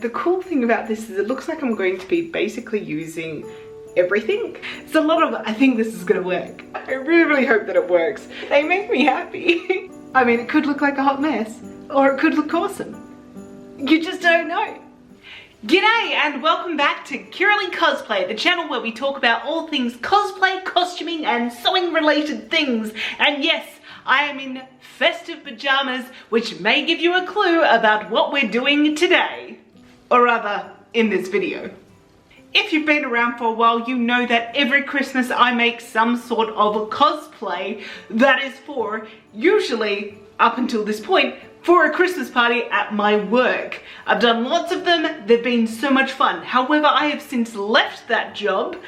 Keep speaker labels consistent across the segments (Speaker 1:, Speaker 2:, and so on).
Speaker 1: The cool thing about this is it looks like I'm going to be basically using everything. It's a lot of, I think this is gonna work. I really hope that it works. They make me happy. I mean, it could look like a hot mess, or it could look awesome. You just don't know. G'day and welcome back to Curly Cosplay, the channel where we talk about all things cosplay, costuming and sewing related things. And yes, I am in festive pajamas, which may give you a clue about what we're doing today. Or rather, in this video. If you've been around for a while, you know that every Christmas I make some sort of a cosplay that is for, usually, up until this point, for a Christmas party at my work. I've done lots of them, they've been so much fun. However, I have since left that job,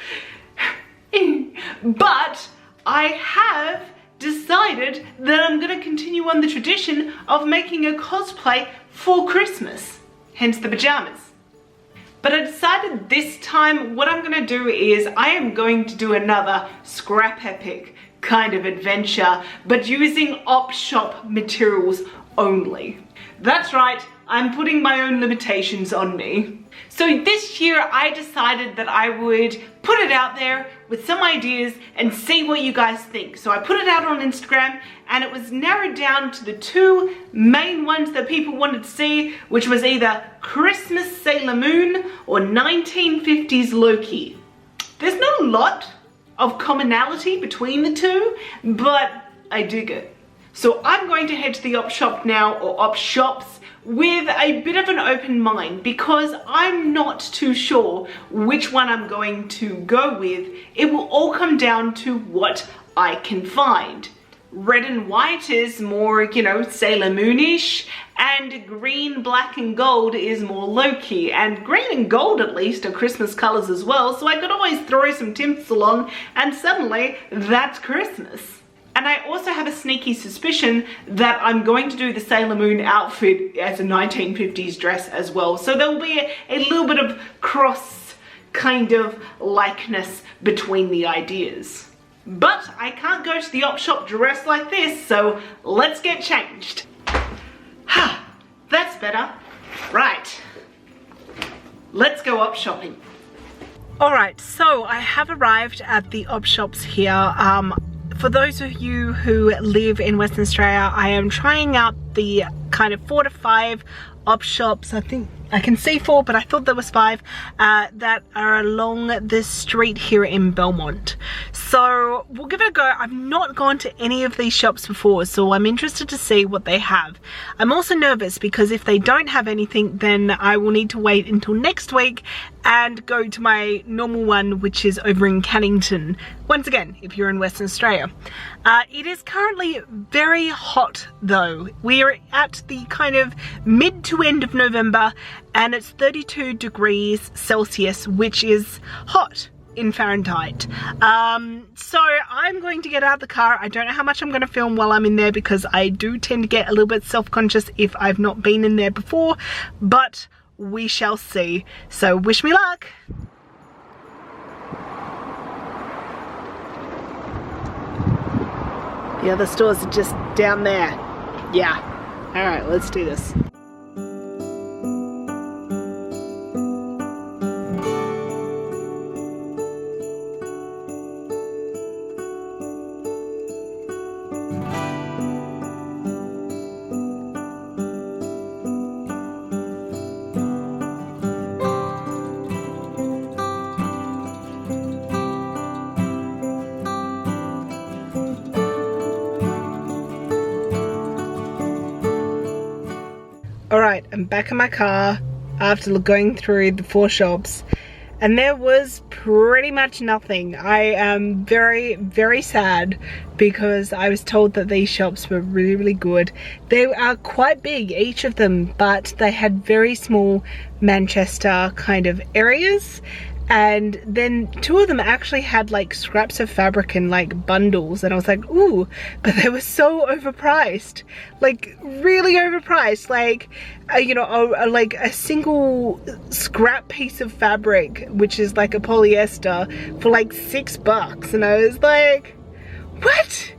Speaker 1: but I have decided that I'm gonna continue on the tradition of making a cosplay for Christmas, hence the pajamas. But I decided this time what I'm gonna do is I am going to do another scrap epic kind of adventure, but using op shop materials only. That's right, I'm putting my own limitations on me. So this year I decided that I would put it out there with some ideas and see what you guys think. So I put it out on Instagram and it was narrowed down to the two main ones that people wanted to see, which was either Christmas Sailor Moon or 1950s Loki. There's not a lot of commonality between the two, but I dig it. So I'm going to head to the op shop now, or op shops, with a bit of an open mind because I'm not too sure which one I'm going to go with. It will all come down to what I can find. Red and white is more, you know, Sailor Moonish, and green, black and gold is more Loki, and green and gold at least are Christmas colors as well, so I could always throw some tinsel on and suddenly that's Christmas. And I also have a sneaky suspicion that I'm going to do the Sailor Moon outfit as a 1950s dress as well. So there will be a little bit of cross kind of likeness between the ideas. But I can't go to the op shop dressed like this, so let's get changed. Ha, that's better. Right, let's go op shopping. Alright, so I have arrived at the op shops here. For those of you who live in Western Australia, I am trying out the kind of 4 to 5 op shops. I think I can see 4, but I thought there was 5 that are along this street here in Belmont. So we'll give it a go. I've not gone to any of these shops before, so I'm interested to see what they have. I'm also nervous because if they don't have anything, then I will need to wait until next week and go to my normal one, which is over in Cannington. Once again, if you're in Western Australia. It is currently very hot though. We are at the kind of mid to end of November and it's 32 degrees Celsius, which is hot in Fahrenheit. So I'm going to get out of the car. I don't know how much I'm going to film while I'm in there because I do tend to get a little bit self-conscious if I've not been in there before, but we shall see. So wish me luck. The other stores are just down there. Yeah. All right, let's do this. Alright, I'm back in my car after going through the 4 shops and there was pretty much nothing. I am very sad because I was told that these shops were really good. They are quite big, each of them, but they had very small Manchester kind of areas. And then 2 of them actually had like scraps of fabric in like bundles and I was like, ooh, but they were so overpriced, like really overpriced, like you know, like a single scrap piece of fabric, which is like a polyester, for like $6, and I was like, what?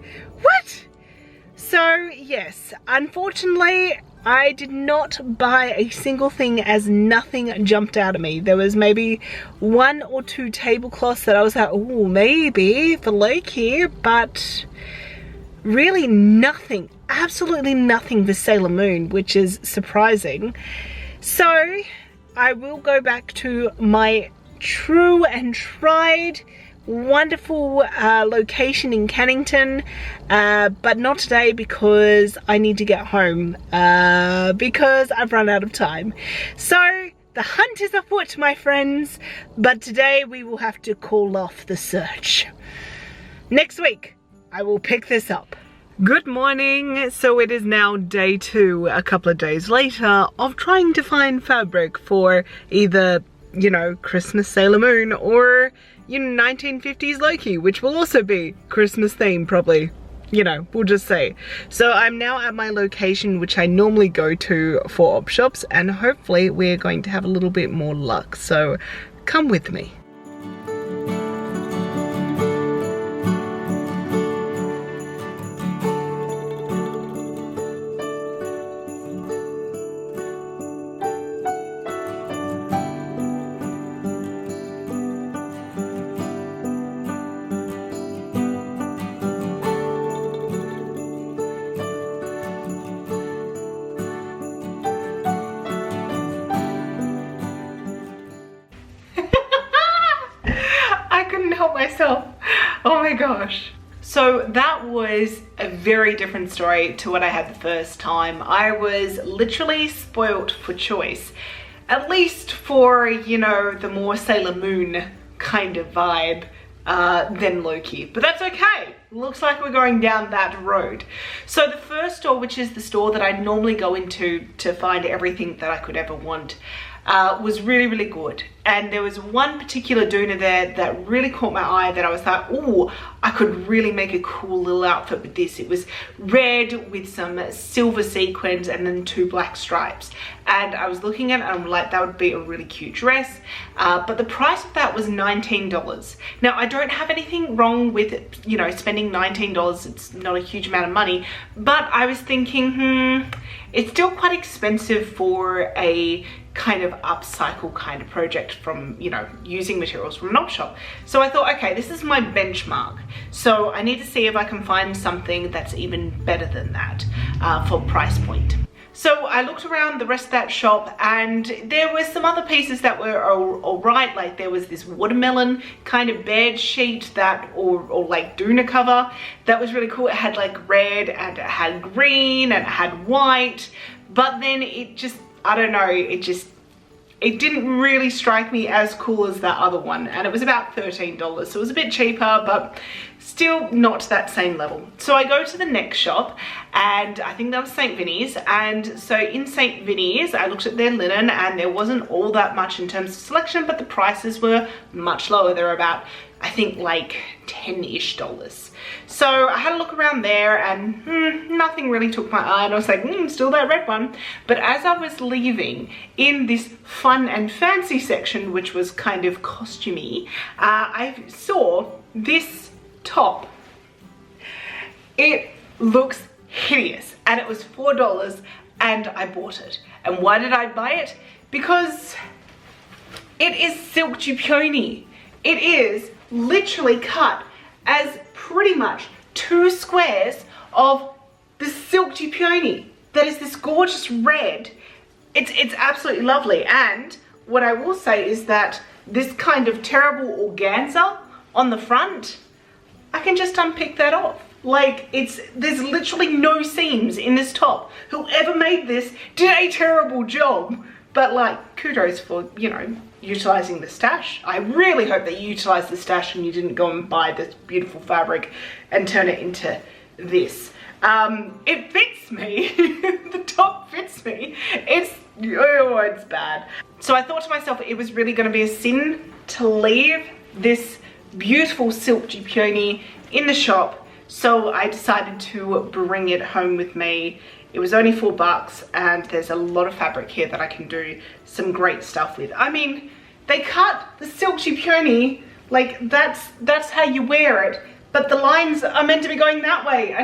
Speaker 1: So yes, unfortunately I did not buy a single thing as nothing jumped out at me. There was maybe 1 or 2 tablecloths that I was like, oh, maybe for Loki, but really nothing, absolutely nothing for Sailor Moon, which is surprising. So I will go back to my true and tried wonderful location in Cannington, but not today because I need to get home because I've run out of time. So the hunt is afoot, my friends, but today we will have to call off the search. Next week I will pick this up. Good morning. So it is now day 2, a couple of days later, of trying to find fabric for either, you know, Christmas Sailor Moon or, you know, 1950s Loki, which will also be Christmas themed probably, you know, we'll just say. So I'm now at my location which I normally go to for op shops, and hopefully we're going to have a little bit more luck, so come with me. Myself. Oh my gosh. So that was a very different story to what I had the first time. I was literally spoilt for choice, at least for, you know, the more Sailor Moon kind of vibe than Loki, but that's okay. Looks like we're going down that road. So the first store, which is the store that I normally go into to find everything that I could ever want, was really good. And there was one particular doona there that really caught my eye, that I was like, oh, I could really make a cool little outfit with this. It was red with some silver sequins and then 2 black stripes. And I was looking at it and I'm like, that would be a really cute dress. But the price of that was $19. Now, I don't have anything wrong with, you know, spending $19. It's not a huge amount of money. But I was thinking, it's still quite expensive for a kind of upcycle kind of project from, you know, using materials from an op shop. So I thought, okay, this is my benchmark. So I need to see if I can find something that's even better than that for price point. So I looked around the rest of that shop and there were some other pieces that were all right. Like there was this watermelon kind of bed sheet that, or like doona cover that was really cool. It had like red and it had green and it had white, but then it just, I don't know, it didn't really strike me as cool as that other one, and it was about $13, so it was a bit cheaper, but still not to that same level. So I go to the next shop, and I think that was St. Vinny's, and so in St. Vinny's I looked at their linen and there wasn't all that much in terms of selection, but the prices were much lower. They were about, I think, like $10-ish. So I had a look around there and nothing really took my eye, and I was like, still that red one. But as I was leaving in this fun and fancy section, which was kind of costumey, I saw this top. It looks hideous and it was $4 and I bought it. And why did I buy it? Because it is silk dupioni. It is literally cut as pretty much 2 squares of the silk dupioni that is this gorgeous red. It's absolutely lovely. And what I will say is that this kind of terrible organza on the front, I can just unpick that off. Like, there's literally no seams in this top. Whoever made this did a terrible job. But like, kudos for, you know, utilizing the stash. I really hope that you utilized the stash and you didn't go and buy this beautiful fabric and turn it into this. It fits me. The top fits me. It's bad. So I thought to myself, it was really going to be a sin to leave this beautiful silk dupioni in the shop. So I decided to bring it home with me. It was only $4 and there's a lot of fabric here that I can do some great stuff with. I mean, they cut the silk dupioni, like that's how you wear it, but the lines are meant to be going that way.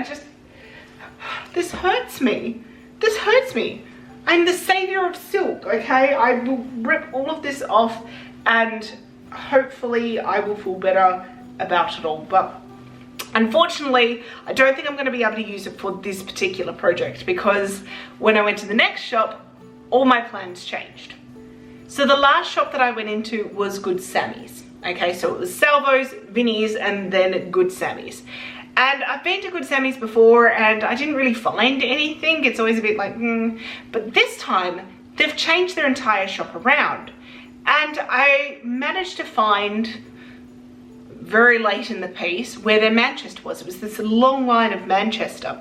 Speaker 1: This hurts me. This hurts me. I'm the savior of silk, okay? I will rip all of this off and hopefully I will feel better about it all. But unfortunately, I don't think I'm going to be able to use it for this particular project because when I went to the next shop, all my plans changed. So the last shop that I went into was Good Sammy's. Okay, so it was Salvo's, Vinnie's, and then Good Sammy's. And I've been to Good Sammy's before and I didn't really find anything. It's always a bit like, But this time, they've changed their entire shop around. And I managed to find, very late in the piece, where their Manchester was. It was this long line of Manchester.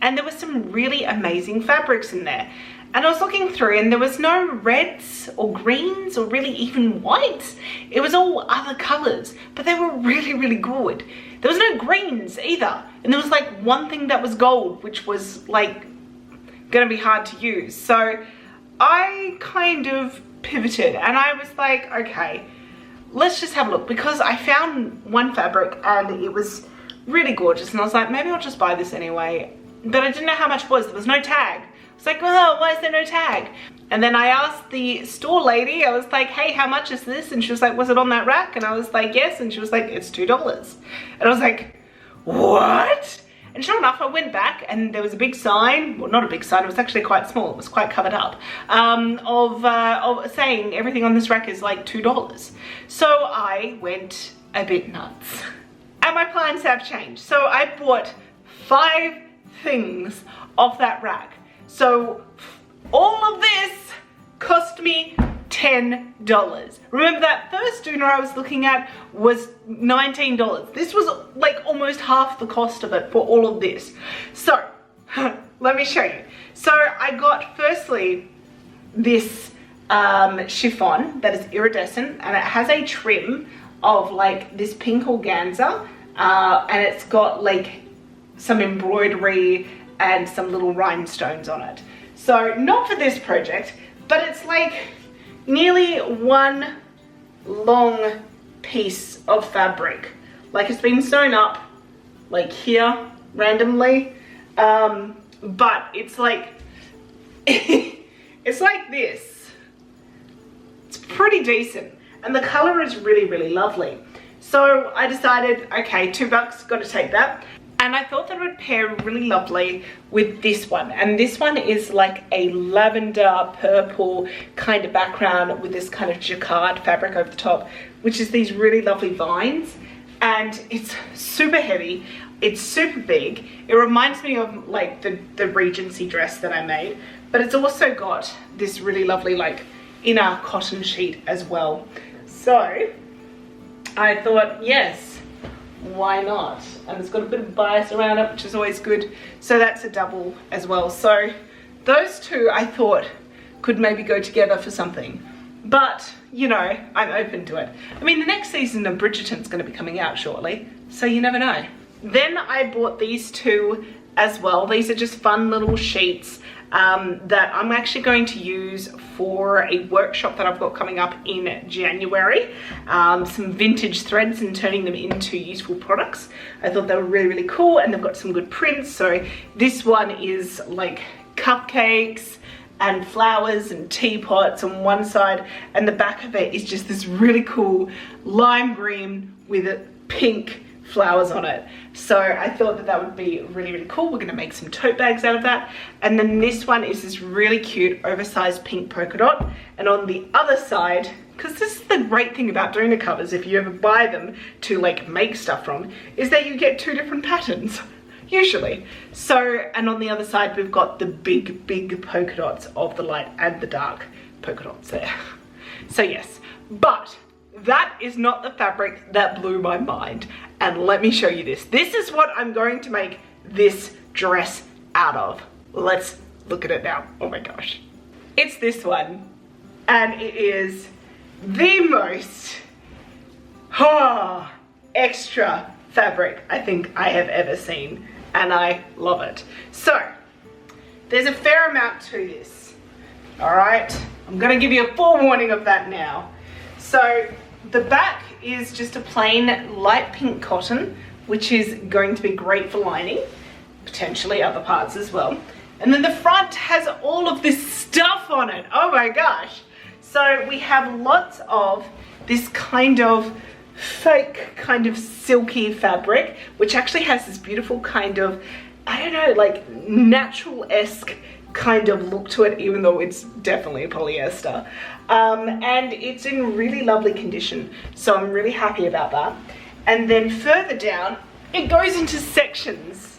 Speaker 1: And there was some really amazing fabrics in there. And I was looking through and there was no reds or greens or really even whites. It was all other colors, but they were really, really good. There was no greens either. And there was like one thing that was gold, which was like gonna be hard to use. So I kind of pivoted and I was like, okay, let's just have a look, because I found one fabric and it was really gorgeous. And I was like, maybe I'll just buy this anyway. But I didn't know how much it was. There was no tag. It's like, oh, why is there no tag? And then I asked the store lady, I was like, hey, how much is this? And she was like, was it on that rack? And I was like, yes. And she was like, it's $2. And I was like, what? And sure enough, I went back and there was a big sign, well, not a big sign, it was actually quite small, it was quite covered up, of saying everything on this rack is like $2. So I went a bit nuts. And my plans have changed. So I bought 5 things off that rack. So all of this cost me $10. Remember that first doona I was looking at was $19. This was like almost half the cost of it for all of this. So let me show you. So I got firstly this chiffon that is iridescent and it has a trim of like this pink organza and it's got like some embroidery and some little rhinestones on it. So not for this project, but it's like nearly one long piece of fabric. Like it's been sewn up like here randomly, but it's like, it's like this. It's pretty decent. And the color is really, really lovely. So I decided, okay, $2, got to take that. And I thought that it would pair really lovely with this one. And this one is like a lavender purple kind of background with this kind of jacquard fabric over the top, which is these really lovely vines. And it's super heavy. It's super big. It reminds me of like the Regency dress that I made, but it's also got this really lovely like inner cotton sheet as well. So I thought, yes, why not? And it's got a bit of bias around it, which is always good. So that's a double as well. So those two I thought could maybe go together for something. But, you know, I'm open to it. I mean, the next season of Bridgerton's going to be coming out shortly, so you never know. Then I bought these two as well. These are just fun little sheets that I'm actually going to use for a workshop that I've got coming up in January. Some vintage threads and turning them into useful products. I thought they were really, really cool, and they've got some good prints. So this one is like cupcakes and flowers and teapots on one side, and the back of it is just this really cool lime green with pink flowers on it. So I thought that that would be really, really cool. We're going to make some tote bags out of that. And then this one is this really cute oversized pink polka dot. And on the other side, because this is the great thing about doing the covers, if you ever buy them to like make stuff from, is that you get 2 different patterns usually. So, and on the other side we've got the big polka dots of the light and the dark polka dots there. So yes, but that is not the fabric that blew my mind. And let me show you this. This is what I'm going to make this dress out of. Let's look at it now. Oh my gosh. It's this one. And it is the most extra fabric I think I have ever seen. And I love it. So, there's a fair amount to this. Alright? I'm going to give you a forewarning of that now. So, the back is just a plain light pink cotton, which is going to be great for lining, potentially other parts as well. And then the front has all of this stuff on it. Oh my gosh. So we have lots of this kind of fake kind of silky fabric, which actually has this beautiful kind of, I don't know, like natural-esque kind of look to it, even though it's definitely polyester. And it's in really lovely condition, so I'm really happy about that. And then further down, it goes into sections.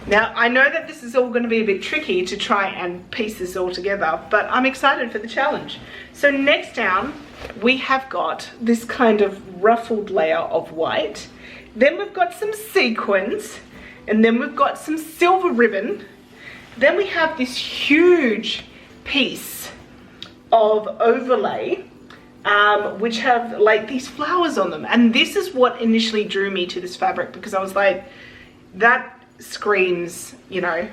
Speaker 1: Now, I know that this is all going to be a bit tricky to try and piece this all together, but I'm excited for the challenge. So next down, we have got this kind of ruffled layer of white. Then we've got some sequins, and then we've got some silver ribbon. Then we have this huge piece of overlay, which have like these flowers on them. And this is what initially drew me to this fabric, because I was like, that screams, you know,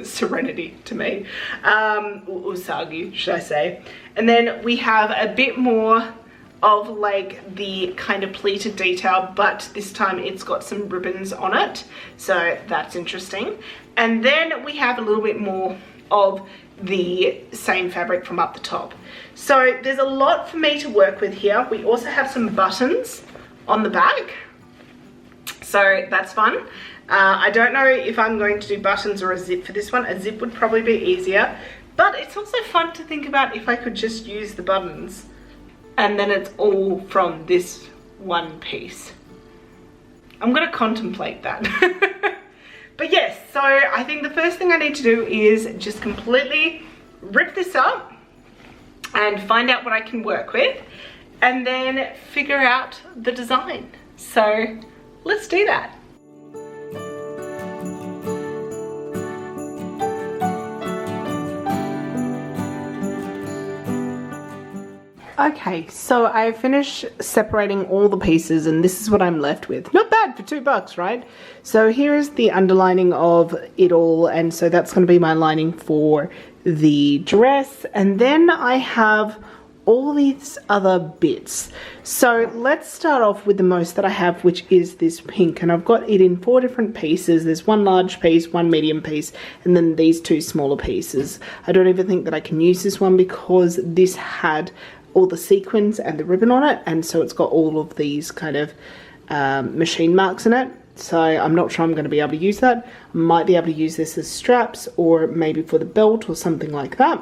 Speaker 1: serenity to me. Usagi, should I say. And then we have a bit more of like the kind of pleated detail, but this time it's got some ribbons on it, so that's interesting. And then we have a little bit more of the same fabric from up the top. So there's a lot for me to work with here. We also have some buttons on the back, so that's fun. I don't know if I'm going to do buttons or a zip for this one. A zip would probably be easier, but it's also fun to think about if I could just use the buttons and then it's all from this one piece. I'm gonna contemplate that. But yes, so I think the first thing I need to do is just completely rip this up and find out what I can work with, and then figure out the design. So let's do that. Okay, so I finished separating all the pieces, and this is what I'm left with. Not bad for $2, right? So here is the underlining of it all, and so that's going to be my lining for the dress. And then I have all these other bits. So let's start off with the most that I have, which is this pink, and I've got it in 4 different pieces. There's one large piece, one medium piece, and then these 2 smaller pieces. I don't even think that I can use this one because this had all the sequins and the ribbon on it, and so it's got all of these kind of machine marks in it, so I'm not sure I'm going to be able to use that. I might be able to use this as straps or maybe for the belt or something like that.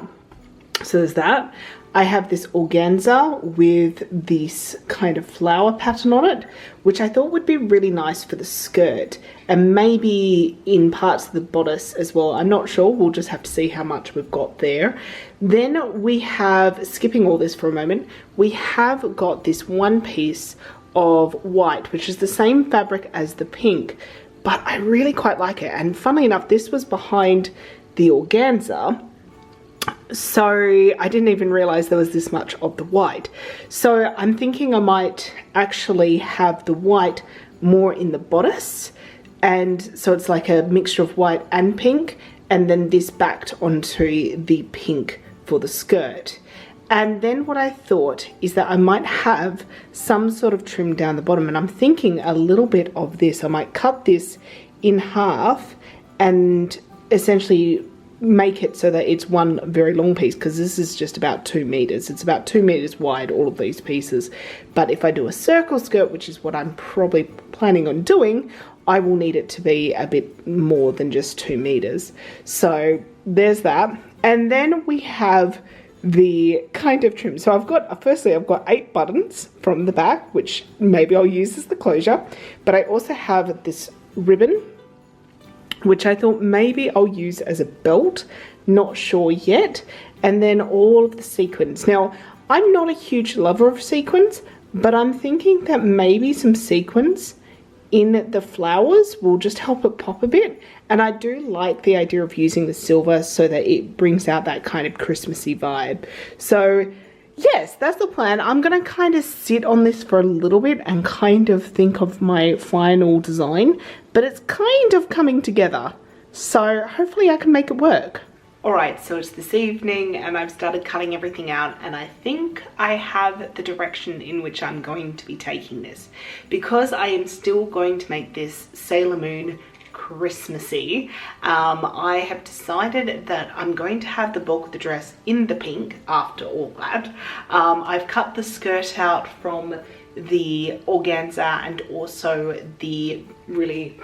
Speaker 1: So there's that. I have this organza with this kind of flower pattern on it, which I thought would be really nice for the skirt and maybe in parts of the bodice as well. I'm not sure, we'll just have to see how much we've got there. Then we have, skipping all this for a moment, we have got this one piece of white, which is the same fabric as the pink, but I really quite like it. And funnily enough, this was behind the organza, so I didn't even realize there was this much of the white. So I'm thinking I might actually have the white more in the bodice, and so it's like a mixture of white and pink, and then this backed onto the pink for the skirt. And then what I thought is that I might have some sort of trim down the bottom, and I'm thinking a little bit of this. I might cut this in half and essentially make it so that it's one very long piece, because this is just about 2 meters. It's about 2 meters wide, all of these pieces. But if I do a circle skirt, which is what I'm probably planning on doing, I will need it to be a bit more than just 2 meters. So there's that. And then we have the kind of trim. So I've got, firstly, I've got 8 buttons from the back, which maybe I'll use as the closure. But I also have this ribbon, which I thought maybe I'll use as a belt, not sure yet. And then all of the sequins. Now, I'm not a huge lover of sequins, but I'm thinking that maybe some sequins in the flowers will just help it pop a bit. And I do like the idea of using the silver so that it brings out that kind of Christmassy vibe. So yes, that's the plan. I'm gonna kind of sit on this for a little bit and kind of think of my final design, but it's kind of coming together. So hopefully I can make it work. Alright, so it's this evening and I've started cutting everything out, and I think I have the direction in which I'm going to be taking this. Because I am still going to make this Sailor Moon Christmassy. I have decided that I'm going to have the bulk of the dress in the pink after all that. I've cut the skirt out from the organza and also the really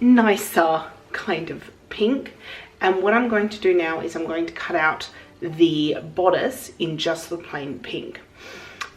Speaker 1: nicer kind of pink. And what I'm going to do now is I'm going to cut out the bodice in just the plain pink.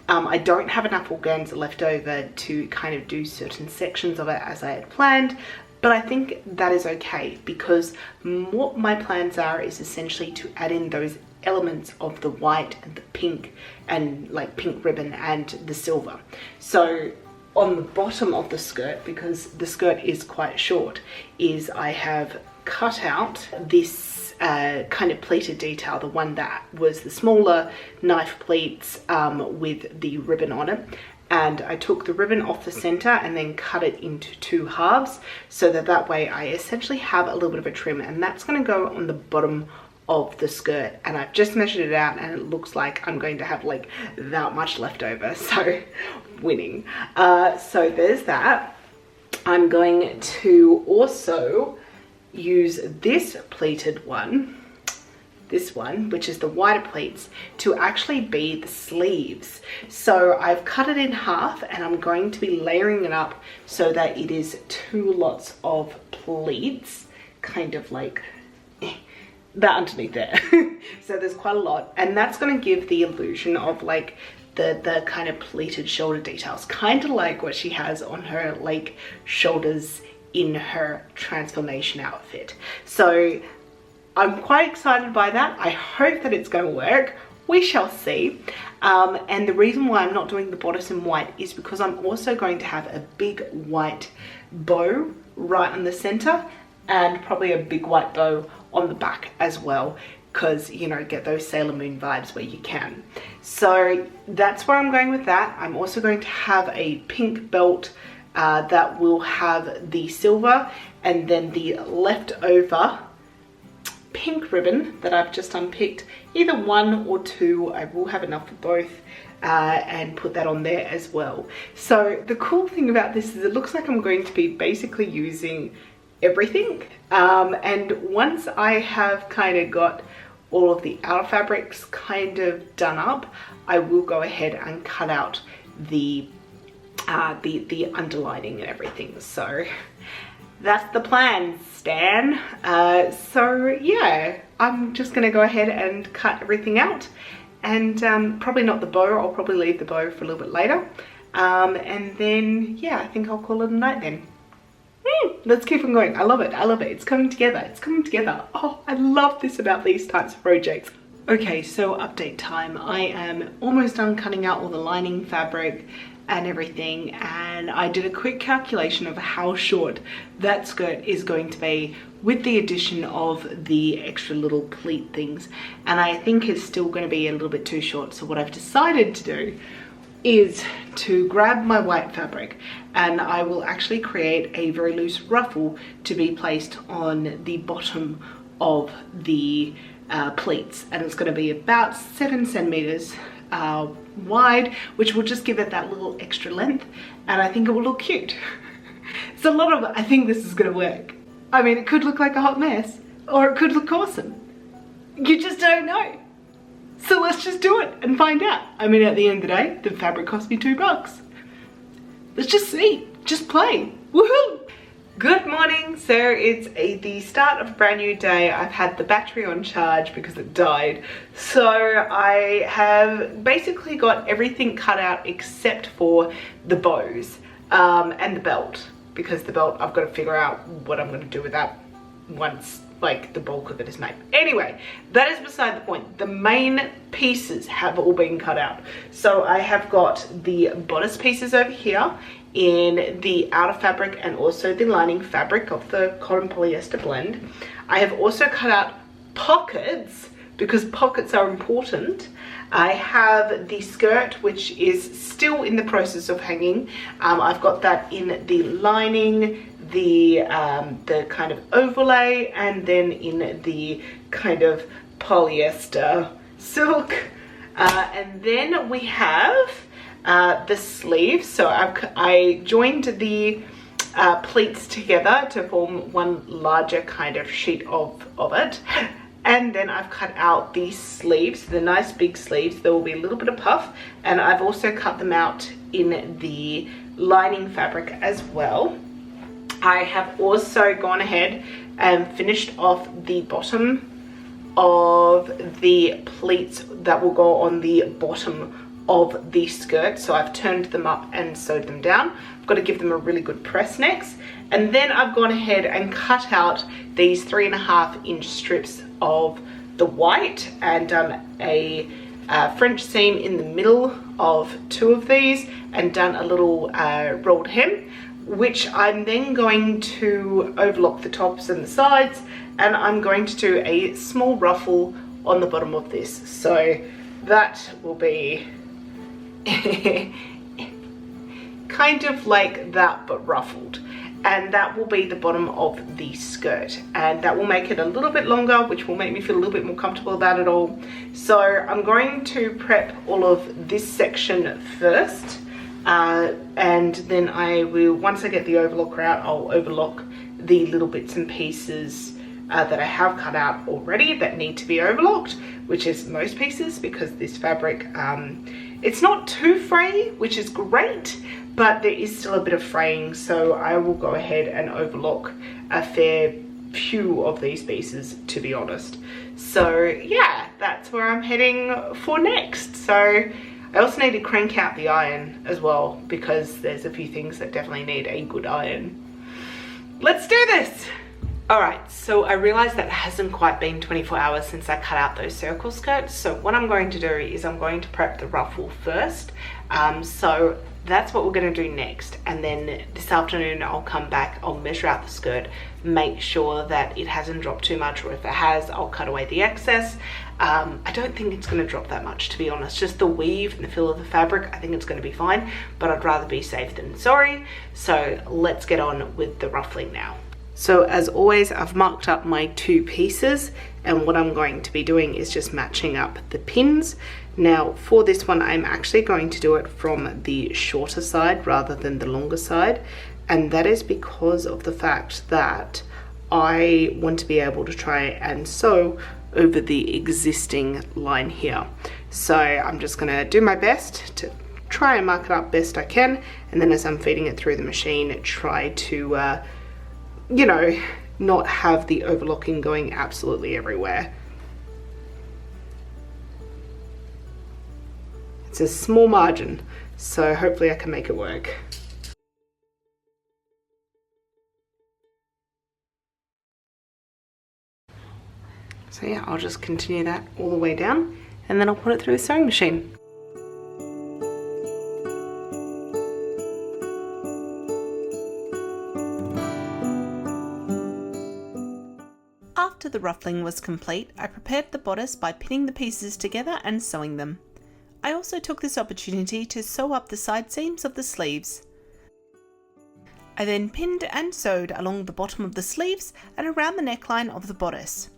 Speaker 1: I don't have enough organza left over to kind of do certain sections of it as I had planned, but I think that is okay, because what my plans are is essentially to add in those elements of the white and the pink and like pink ribbon and the silver. So on the bottom of the skirt, because the skirt is quite short, is I have cut out this kind of pleated detail, the one that was the smaller knife pleats with the ribbon on it, and I took the ribbon off the center and then cut it into 2 halves, so that way I essentially have a little bit of a trim, and that's going to go on the bottom of the skirt. And I've just measured it out and it looks like I'm going to have like that much left over, so winning. So there's that. I'm going to also use this pleated one, this one, which is the wider pleats, to actually be the sleeves. So I've cut it in half and I'm going to be layering it up so that it is 2 lots of pleats, kind of like that underneath there. So there's quite a lot, and that's going to give the illusion of like the kind of pleated shoulder details, kind of like what she has on her like shoulders in her transformation outfit. So I'm quite excited by that. I hope that it's going to work. We shall see. And the reason why I'm not doing the bodice in white is because I'm also going to have a big white bow right in the center, and probably a big white bow on the back as well, because, you know, get those Sailor Moon vibes where you can. So that's where I'm going with that. I'm also going to have a pink belt that will have the silver, and then the leftover pink ribbon that I've just unpicked, either 1 or 2. I will have enough for both, and put that on there as well. So the cool thing about this is it looks like I'm going to be basically using everything, and once I have kind of got all of the outer fabrics kind of done up, I will go ahead and cut out the underlining and everything. So that's the plan, Stan. So yeah, I'm just gonna go ahead and cut everything out, and probably not the bow. I'll probably leave the bow for a little bit later, and then yeah, I think I'll call it a night then. Let's keep on going. I love it. I love it. It's coming together. It's coming together. Oh, I love this about these types of projects. Okay, so update time. I am almost done cutting out all the lining fabric and everything, and I did a quick calculation of how short that skirt is going to be with the addition of the extra little pleat things, and I think it's still going to be a little bit too short. So what I've decided to do is to grab my white fabric, and I will actually create a very loose ruffle to be placed on the bottom of the pleats, and it's going to be about 7 centimeters wide, which will just give it that little extra length, and I think it will look cute. It's a lot of, I think this is going to work. I mean, it could look like a hot mess, or it could look awesome. You just don't know. So let's just do it and find out. I mean, at the end of the day, the fabric cost me $2. Let's just see, just play, woohoo! Good morning. So it's the start of a brand new day. I've had the battery on charge because it died. So I have basically got everything cut out except for the bows and the belt, because the belt, I've got to figure out what I'm going to do with that once like the bulk of it is made. Anyway, that is beside the point. The main pieces have all been cut out. So I have got the bodice pieces over here in the outer fabric and also the lining fabric of the cotton polyester blend. I have also cut out pockets because pockets are important. I have the skirt, which is still in the process of hanging. I've got that in the lining, the kind of overlay, and then in the kind of polyester silk. And then we have the sleeves. So I joined the pleats together to form one larger kind of sheet of it. And then I've cut out these sleeves, the nice big sleeves. There will be a little bit of puff, and I've also cut them out in the lining fabric as well. I have also gone ahead and finished off the bottom of the pleats that will go on the bottom of the skirt. So I've turned them up and sewed them down. I've got to give them a really good press next. And then I've gone ahead and cut out these 3.5 inch strips of the white and done a French seam in the middle of 2 of these and done a little rolled hem, which I'm then going to overlock the tops and the sides, and I'm going to do a small ruffle on the bottom of this. So that will be kind of like that but ruffled, and that will be the bottom of the skirt, and that will make it a little bit longer, which will make me feel a little bit more comfortable about it all. So I'm going to prep all of this section first, and then I will, once I get the overlocker out, I'll overlock the little bits and pieces that I have cut out already that need to be overlocked, which is most pieces, because this fabric, it's not too frayy, which is great, but there is still a bit of fraying, so I will go ahead and overlock a fair few of these pieces, to be honest. So yeah, that's where I'm heading for next. So I also need to crank out the iron as well, because there's a few things that definitely need a good iron. Let's do this! Alright, so I realized that it hasn't quite been 24 hours since I cut out those circle skirts, so what I'm going to do is I'm going to prep the ruffle first. So that's what we're going to do next, and then this afternoon I'll come back, I'll measure out the skirt, make sure that it hasn't dropped too much, or if it has, I'll cut away the excess. I don't think it's going to drop that much, to be honest. Just the weave and the feel of the fabric, I think it's going to be fine, but I'd rather be safe than sorry. So let's get on with the ruffling now. So as always, I've marked up my 2 pieces, and what I'm going to be doing is just matching up the pins. Now for this one, I'm actually going to do it from the shorter side rather than the longer side, and that is because of the fact that I want to be able to try and sew over the existing line here. So I'm just going to do my best to try and mark it up best I can, and then as I'm feeding it through the machine, try to you know, not have the overlocking going absolutely everywhere. It's a small margin, so hopefully I can make it work. So yeah, I'll just continue that all the way down, and then I'll put it through the sewing machine. After the ruffling was complete, I prepared the bodice by pinning the pieces together and sewing them. I also took this opportunity to sew up the side seams of the sleeves. I then pinned and sewed along the bottom of the sleeves and around the neckline of the bodice.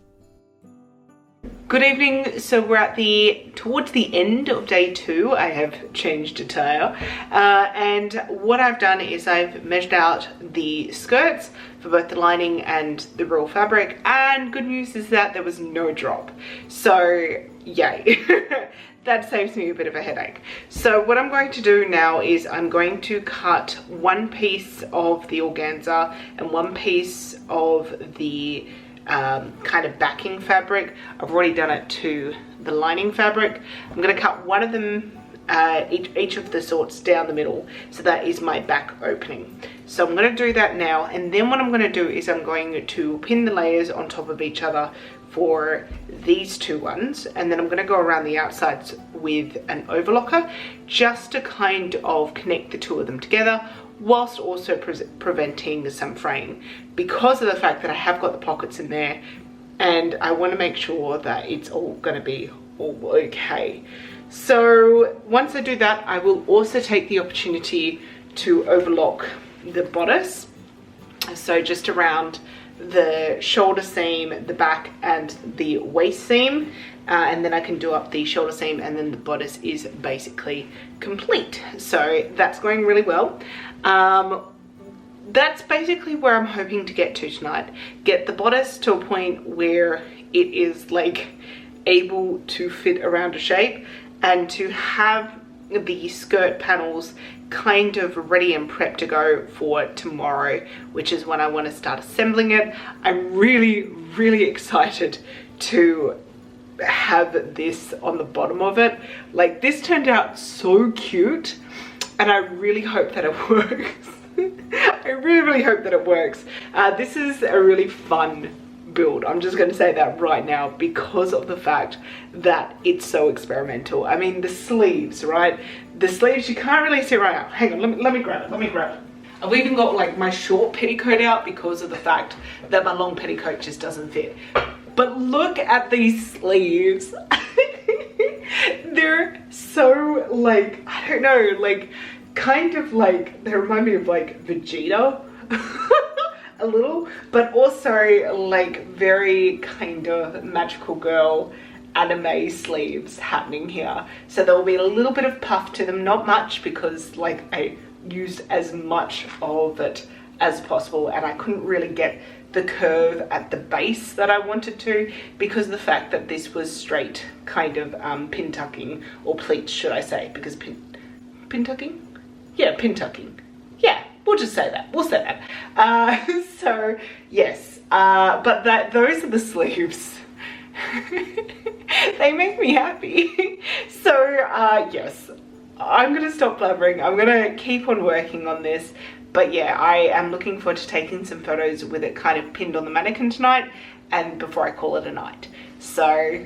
Speaker 1: Good evening. So we're at towards the end of day 2. I have changed attire, and what I've done is I've measured out the skirts for both the lining and the real fabric, and good news is that there was no drop, so yay. That saves me a bit of a headache. So what I'm going to do now is I'm going to cut 1 piece of the organza and 1 piece of the kind of backing fabric. I've already done it to the lining fabric. I'm going to cut one of them, each of the sorts down the middle, so that is my back opening. So I'm going to do that now, and then what I'm going to do is I'm going to pin the layers on top of each other for these 2 ones, and then I'm going to go around the outsides with an overlocker just to kind of connect the 2 of them together, whilst also preventing some fraying, because of the fact that I have got the pockets in there, and I want to make sure that it's all going to be all okay. So once I do that, I will also take the opportunity to overlock the bodice, so just around the shoulder seam, the back, and the waist seam, and then I can do up the shoulder seam, and then the bodice is basically complete. So that's going really well. that's basically where I'm hoping to get to tonight. Get the bodice to a point where it is like able to fit around a shape, and to have the skirt panels kind of ready and prepped to go for tomorrow, which is when I want to start assembling it. I'm really excited to have this on the bottom of it. Like, this turned out so cute, and I really hope that it works. I really hope that it works. This is a really fun build. I'm just going to say that right now, because of the fact that it's so experimental. I mean, the sleeves, right? The sleeves you can't really see right now. Hang on, let me grab it. I've even got like my short petticoat out because of the fact that my long petticoat just doesn't fit. But look at these sleeves. They're so like, I don't know, like kind of like, they remind me of like Vegeta. A little, but also like very kind of magical girl anime sleeves happening here. So there will be a little bit of puff to them, not much, because like I used as much of it as possible, and I couldn't really get the curve at the base that I wanted to, because of the fact that this was straight kind of pin tucking, or pleats should I say, because pin tucking? Yeah, pin tucking. Yeah. We'll just say that. We'll say that. So yes, but those are the sleeves. They make me happy. So yes, I'm gonna stop blabbering. I'm gonna keep on working on this. But yeah, I am looking forward to taking some photos with it kind of pinned on the mannequin tonight, and before I call it a night. So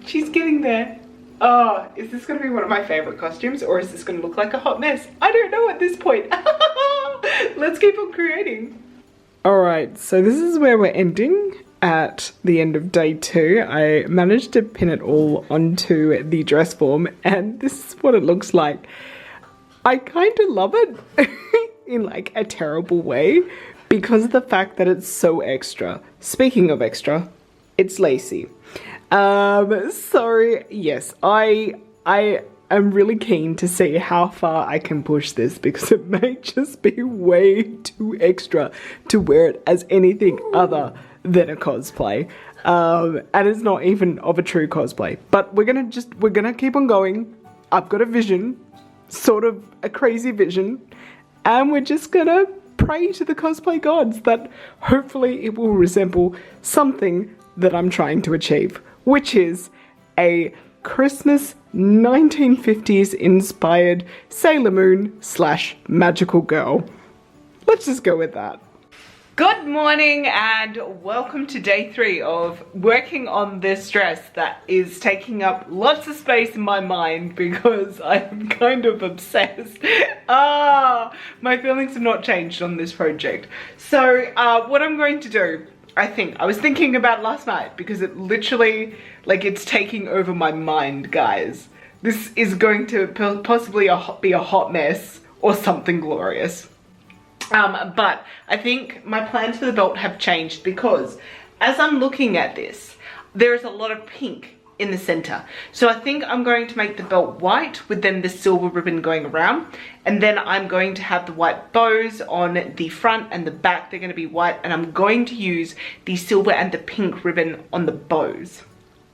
Speaker 1: she's getting there. Oh, is this gonna be one of my favorite costumes, or is this gonna look like a hot mess? I don't know at this point. Let's keep on creating. Alright, so this is where we're ending at the end of day 2. I managed to pin it all onto the dress form, and this is what it looks like. I kind of love it in like a terrible way, because of the fact that it's so extra. Speaking of extra, it's lacy. So yes, I am really keen to see how far I can push this, because it may just be way too extra to wear it as anything other than a cosplay. And it's not even of a true cosplay, but we're gonna keep on going. I've got a vision, sort of a crazy vision, and we're just gonna pray to the cosplay gods that hopefully it will resemble something that I'm trying to achieve, which is a Christmas 1950s inspired Sailor Moon / magical girl. Let's just go with that. Good morning and welcome to day 3 of working on this dress that is taking up lots of space in my mind, because I'm kind of obsessed. My feelings have not changed on this project. So what I'm going to do, I was thinking about last night, because it literally, like, it's taking over my mind, guys. This is going to possibly be a hot mess or something glorious. But I think my plans for the belt have changed, because as I'm looking at this, there is a lot of pink in the center. So I think I'm going to make the belt white with then the silver ribbon going around, and then I'm going to have the white bows on the front and the back. They're going to be white, and I'm going to use the silver and the pink ribbon on the bows.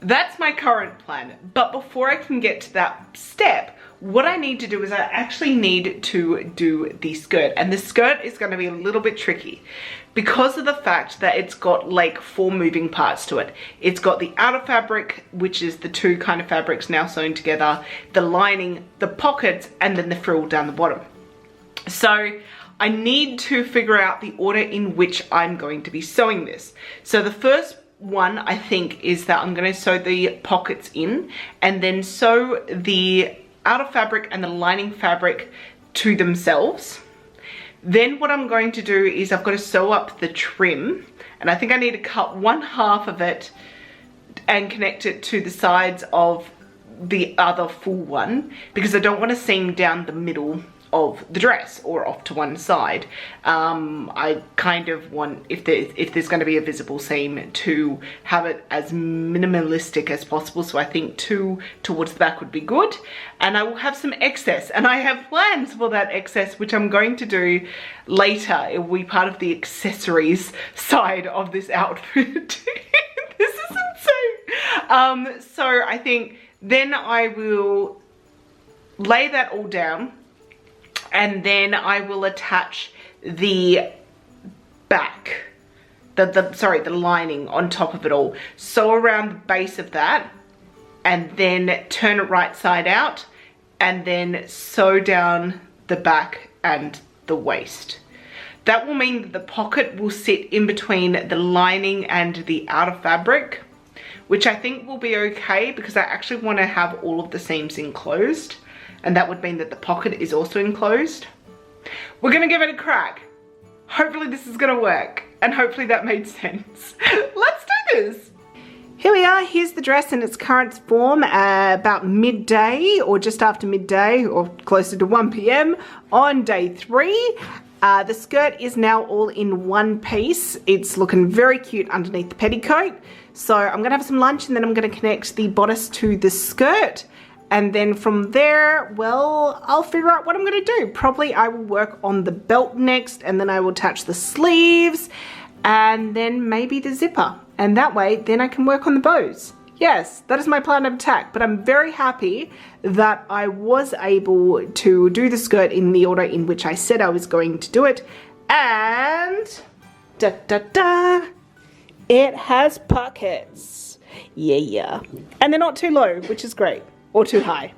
Speaker 1: That's my current plan. But before I can get to that step, what I need to do is I actually need to do the skirt, and the skirt is going to be a little bit tricky because of the fact that it's got like 4 moving parts to it. It's got the outer fabric, which is the 2 kind of fabrics now sewn together, the lining, the pockets, and then the frill down the bottom. So I need to figure out the order in which I'm going to be sewing this. So the first one, I think, is that I'm going to sew the pockets in, and then sew the outer fabric and the lining fabric to themselves. Then what I'm going to do is I've got to sew up the trim, and I think I need to cut 1/2 of it and connect it to the sides of the other full one, because I don't want to seam down the middle of the dress or off to one side. I kind of want, if there's going to be a visible seam, to have it as minimalistic as possible. So I think 2 towards the back would be good. And I will have some excess, and I have plans for that excess, which I'm going to do later. It will be part of the accessories side of this outfit. This is insane. So I think then I will lay that all down, and then I will attach the back, the lining on top of it all. Sew around the base of that, and then turn it right side out, and then sew down the back and the waist. That will mean that the pocket will sit in between the lining and the outer fabric, which I think will be okay because I actually want to have all of the seams enclosed, and that would mean that the pocket is also enclosed. We're gonna give it a crack. Hopefully this is gonna work, and hopefully that made sense. Let's do this. Here we are, here's the dress in its current form, about midday or just after midday or closer to 1 p.m. on day 3. The skirt is now all in one piece. It's looking very cute underneath the petticoat. So I'm gonna have some lunch, and then I'm gonna connect the bodice to the skirt. And then from there, well, I'll figure out what I'm gonna do. Probably I will work on the belt next, and then I will attach the sleeves, and then maybe the zipper. And that way, then I can work on the bows. Yes, that is my plan of attack, but I'm very happy that I was able to do the skirt in the order in which I said I was going to do it. And da da da, it has pockets. Yeah. And they're not too low, which is great, or too high.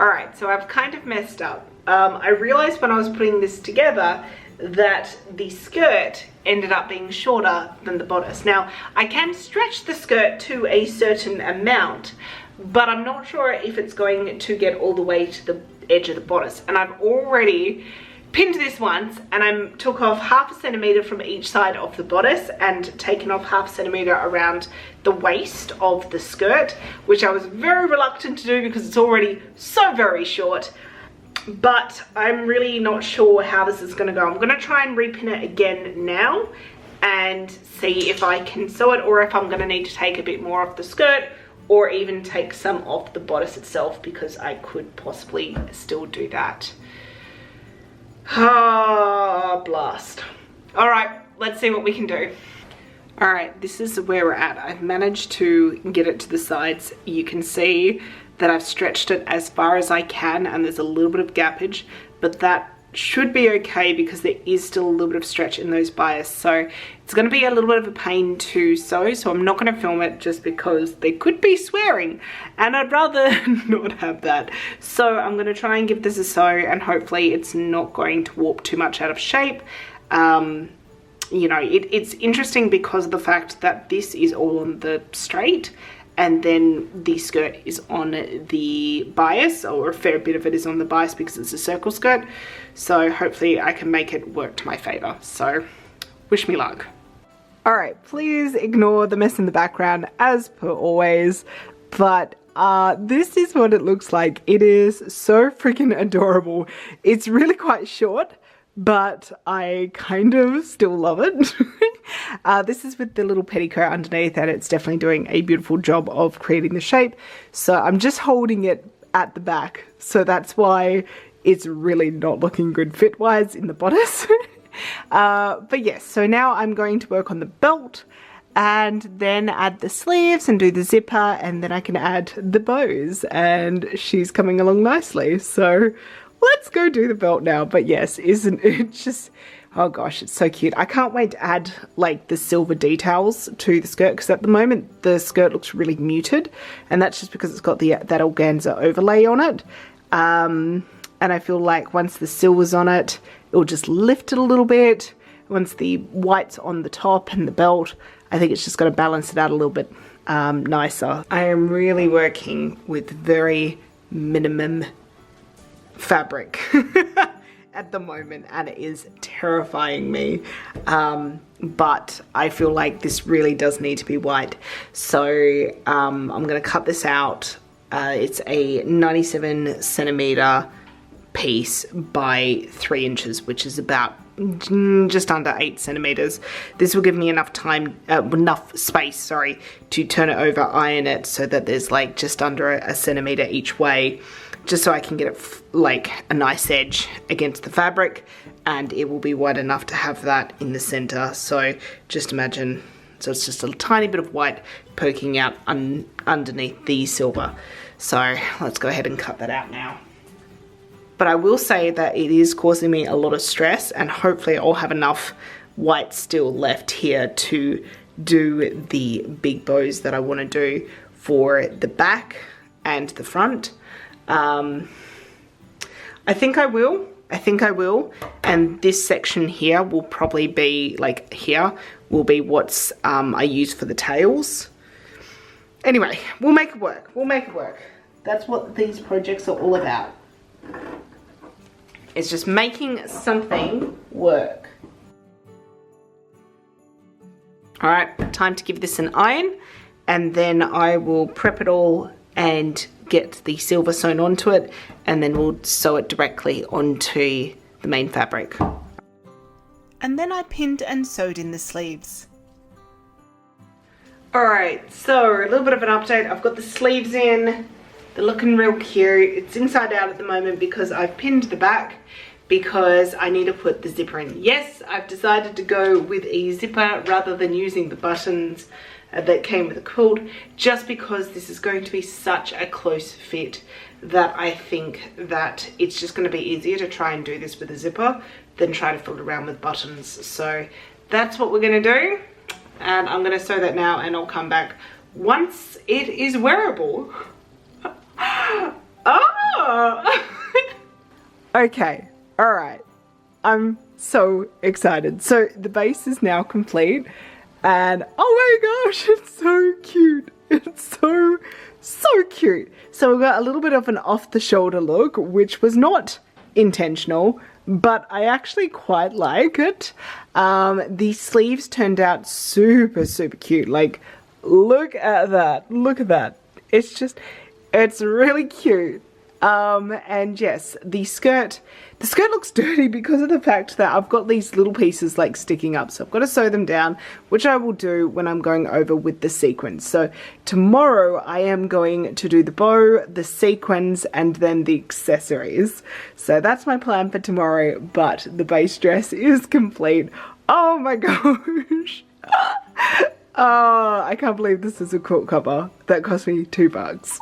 Speaker 1: All right, so I've kind of messed up. I realized when I was putting this together that the skirt ended up being shorter than the bodice. Now, I can stretch the skirt to a certain amount, but I'm not sure if it's going to get all the way to the edge of the bodice. And I've already pinned this once, and I took off 1/2 centimeter from each side of the bodice and taken off 1/2 centimeter around the waist of the skirt, which I was very reluctant to do because it's already so very short. But I'm really not sure how this is going to go. I'm going to try and repin it again now and see if I can sew it, or if I'm going to need to take a bit more off the skirt, or even take some off the bodice itself, because I could possibly still do that. Ah, blast. All right, let's see what we can do. All right, this is where we're at. I've managed to get it to the sides. You can see that I've stretched it as far as I can, and there's a little bit of gappage, but that should be okay because there is still a little bit of stretch in those bias. So it's going to be a little bit of a pain to sew, so I'm not going to film it just because there could be swearing, and I'd rather not have that. So I'm going to try and give this a sew, and hopefully it's not going to warp too much out of shape. You know, it's interesting because of the fact that this is all on the straight, and then the skirt is on the bias, or a fair bit of it is on the bias because it's a circle skirt. So hopefully I can make it work to my favor. So wish me luck. All right, please ignore the mess in the background as per always, but this is what it looks like. It is so freaking adorable. It's really quite short, but I kind of still love it. This is with the little petticoat underneath, and it's definitely doing a beautiful job of creating the shape. So I'm just holding it at the back, so that's why it's really not looking good fit-wise in the bodice. But yes, so now I'm going to work on the belt, and then add the sleeves and do the zipper, and then I can add the bows, and she's coming along nicely. So let's go do the belt now. But yes, isn't it just, oh gosh, it's so cute. I can't wait to add like the silver details to the skirt, because at the moment the skirt looks really muted, and that's just because it's got that organza overlay on it. And I feel like once the silver's on it, it'll just lift it a little bit. Once the white's on the top and the belt, I think it's just going to balance it out a little bit nicer. I am really working with very minimum fabric at the moment, and it is terrifying me, but I feel like this really does need to be white. So I'm going to cut this out. It's a 97 centimeter piece by 3 inches, which is about just under 8 centimeters. This will give me enough time, enough space, sorry, to turn it over, iron it, so that there's like just under a centimeter each way, just so I can get it like a nice edge against the fabric, and it will be wide enough to have that in the center. So just imagine, so it's just a tiny bit of white poking out underneath the silver. So let's go ahead and cut that out now. But I will say that it is causing me a lot of stress, and hopefully I'll have enough white still left here to do the big bows that I want to do for the back and the front. I think I will. And this section here will probably be, like here, will be what's I use for the tails. Anyway, we'll make it work. We'll make it work. That's what these projects are all about. It's just making something work. All right, time to give this an iron, and then I will prep it all and get the silver sewn onto it, and then we'll sew it directly onto the main fabric. And then I pinned and sewed in the sleeves. All right, so a little bit of an update. I've got the sleeves in. They're looking real cute. It's inside out at the moment because I've pinned the back because I need to put the zipper in. Yes, I've decided to go with a zipper rather than using the buttons that came with the quilt, just because this is going to be such a close fit that I think that it's just going to be easier to try and do this with a zipper than try to fill it around with buttons. So that's what we're going to do, and I'm going to sew that now, and I'll come back once it is wearable. Oh! Okay, all right. I'm so excited. So the base is now complete, and oh my gosh, it's so cute. It's so cute. So we've got a little bit of an off-the-shoulder look, which was not intentional, but I actually quite like it. The sleeves turned out super cute. Like, look at that. Look at that. It's really cute. And yes, the skirt looks dirty because of the fact that I've got these little pieces like sticking up. So I've got to sew them down, which I will do when I'm going over with the sequins. So tomorrow I am going to do the bow, the sequins, and then the accessories. So that's my plan for tomorrow, but the base dress is complete. Oh my gosh. Oh, I can't believe this is a quilt cover that cost me $2.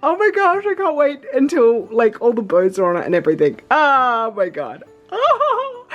Speaker 1: Oh my gosh, I can't wait until like all the bows are on it and everything. Oh my god. Oh.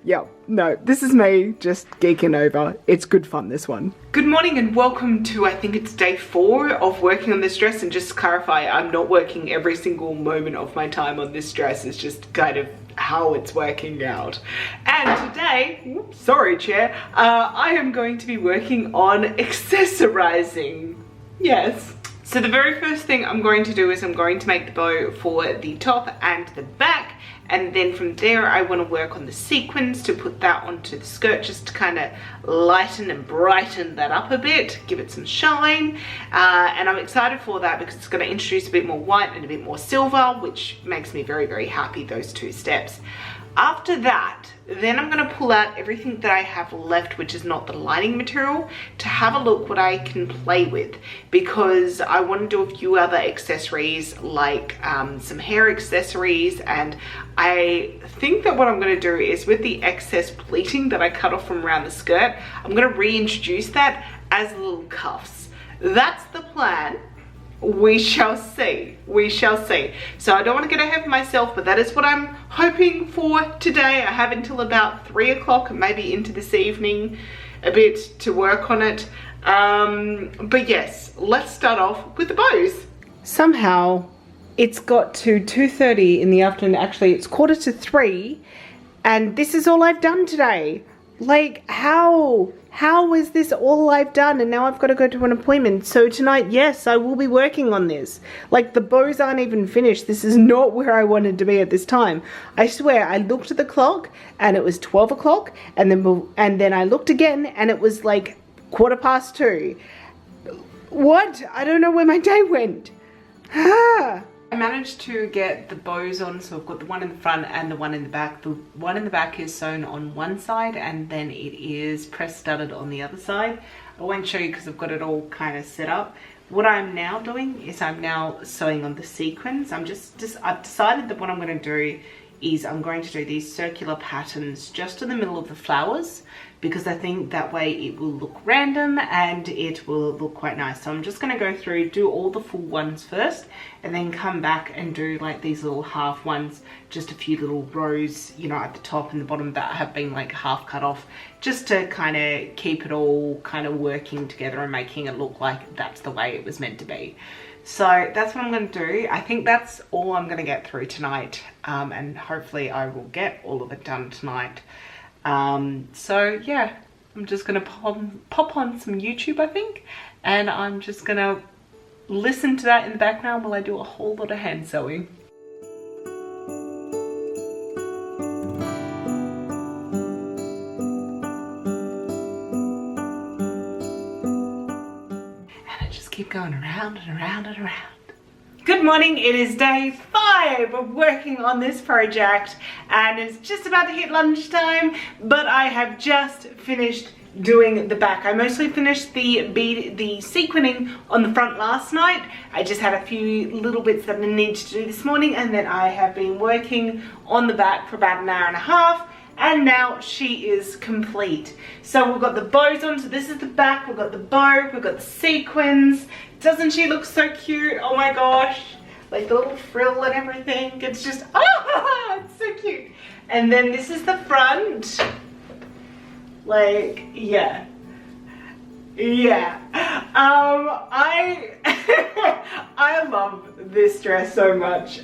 Speaker 1: Yeah, no, this is me just geeking over. It's good fun, this one. Good morning and welcome to, I think it's day 4 of working on this dress. And just to clarify, I'm not working every single moment of my time on this dress. It's just kind of how it's working out. And today, sorry chair, I am going to be working on accessorizing. Yes. So the very first thing I'm going to do is I'm going to make the bow for the top and the back, and then from there I want to work on the sequins to put that onto the skirt, just to kind of lighten and brighten that up a bit, give it some shine. And I'm excited for that because it's going to introduce a bit more white and a bit more silver, which makes me very happy, those 2 steps. After that, then I'm going to pull out everything that I have left, which is not the lining material, to have a look what I can play with, because I want to do a few other accessories, like some hair accessories. And I think that what I'm going to do is, with the excess pleating that I cut off from around the skirt, I'm going to reintroduce that as little cuffs. That's the plan. We shall see. We shall see. So I don't want to get ahead of myself, but that is what I'm hoping for today. I have until about 3 o'clock, maybe into this evening a bit, to work on it. But yes, let's start off with the bows. Somehow it's got to 2:30 in the afternoon. Actually, it's 2:45, and this is all I've done today. Like, how is this all I've done, and now I've got to go to an appointment? So tonight, yes, I will be working on this. Like, the bows aren't even finished. This is not where I wanted to be at this time. I swear, I looked at the clock and it was 12 o'clock, and then I looked again and it was like 2:15. What? I don't know where my day went. I managed to get the bows on, so I've got the one in the front and the one in the back. The one in the back is sewn on one side and then it is press studded on the other side. I won't show you because I've got it all kind of set up. What I'm now doing is I'm now sewing on the sequins. I've decided that what I'm going to do is I'm going to do these circular patterns just in the middle of the flowers, because I think that way it will look random and it will look quite nice. So I'm just going to go through, do all the full ones first, and then come back and do like these little half ones, just a few little rows, you know, at the top and the bottom that have been like half cut off, just to kind of keep it all kind of working together and making it look like that's the way it was meant to be. So that's what I'm going to do. I think that's all I'm going to get through tonight, and hopefully I will get all of it done tonight. So yeah, I'm just going to pop on some YouTube, I think, and I'm just going to listen to that in the background while I do a whole lot of hand sewing. Keep going around and around and around. Good morning, it is day 5 of working on this project and it's just about to hit lunchtime, but I have just finished doing the back. I mostly finished the sequining on the front last night. I just had a few little bits that I needed to do this morning, and then I have been working on the back for about an hour and a half. And now she is complete. So we've got the bows on, so this is the back, we've got the bow, we've got the sequins. Doesn't she look so cute? Oh my gosh. Like the little frill and everything. It's just, it's so cute. And then this is the front. Like, yeah. Yeah. I love this dress so much.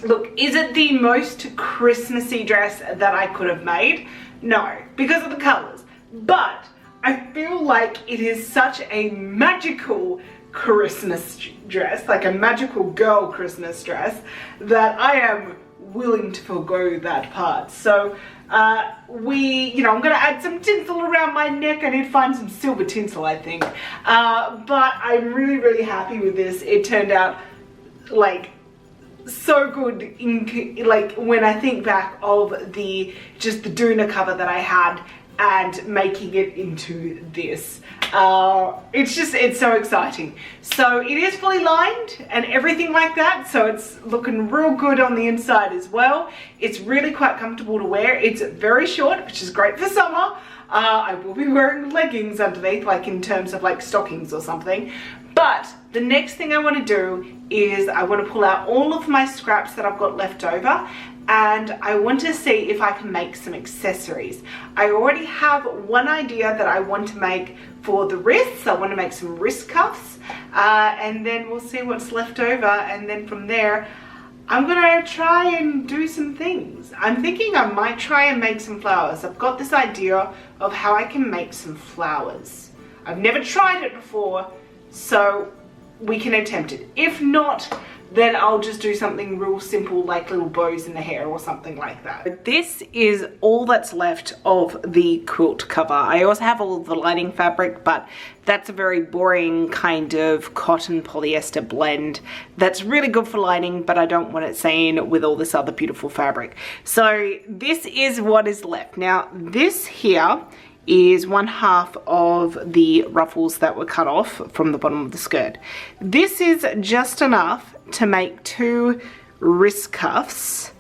Speaker 1: Look, is it the most Christmassy dress that I could have made? No, because of the colours. But I feel like it is such a magical Christmas dress, like a magical girl Christmas dress, that I am willing to forgo that part. So I'm gonna add some tinsel around my neck. I need to find some silver tinsel, I think. But I'm really, really happy with this. It turned out like so good like when I think back of just the doona cover that I had and making it into this. It's so exciting. So it is fully lined and everything like that, so it's looking real good on the inside as well. It's really quite comfortable to wear. It's very short, which is great for summer. I will be wearing leggings underneath, like in terms of like stockings or something. But the next thing I want to do is I want to pull out all of my scraps that I've got left over, and I want to see if I can make some accessories. I already have one idea that I want to make for the wrists. I want to make some wrist cuffs, and then we'll see what's left over, and then from there I'm gonna try and do some things. I'm thinking I might try and make some flowers. I've got this idea of how I can make some flowers. I've never tried it before, so we can attempt it. If not, then I'll just do something real simple, like little bows in the hair or something like that. This is all that's left of the quilt cover. I also have all of the lining fabric, but that's a very boring kind of cotton polyester blend that's really good for lining, but I don't want it seen with all this other beautiful fabric. So this is what is left. Now this here is 1/2 of the ruffles that were cut off from the bottom of the skirt. This is just enough to make 2 wrist cuffs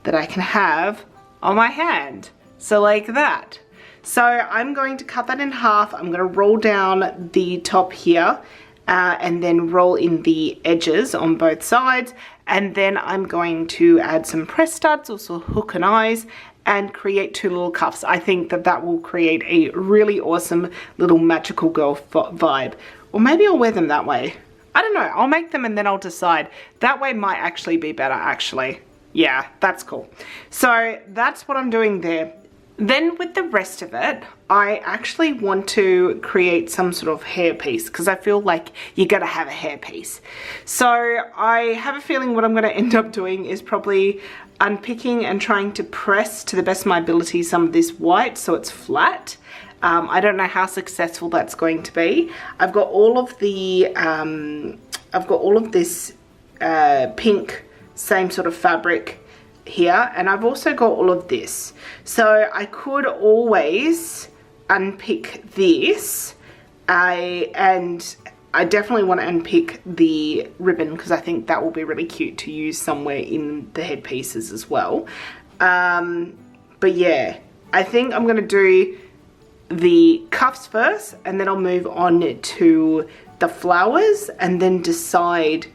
Speaker 1: that I can have on my hand. So like that. So I'm going to cut that in half. I'm going to roll down the top here and then roll in the edges on both sides. And then I'm going to add some press studs, also hook and eyes, and create 2 little cuffs. I think that that will create a really awesome little magical girl vibe. Or maybe I'll wear them that way. I don't know, I'll make them and then I'll decide. That way might actually be better, actually. Yeah, that's cool. So that's what I'm doing there. Then with the rest of it, I actually want to create some sort of hairpiece, because I feel like you gotta have a hairpiece. So I have a feeling what I'm gonna end up doing is probably unpicking and trying to press to the best of my ability some of this white so it's flat. I don't know how successful that's going to be. I've got all of the I've got all of this pink, same sort of fabric here, and I've also got all of this. So I could always unpick this, and I definitely want to unpick the ribbon because I think that will be really cute to use somewhere in the headpieces as well. But yeah, I think I'm going to do the cuffs first, and then I'll move on to the flowers and then decide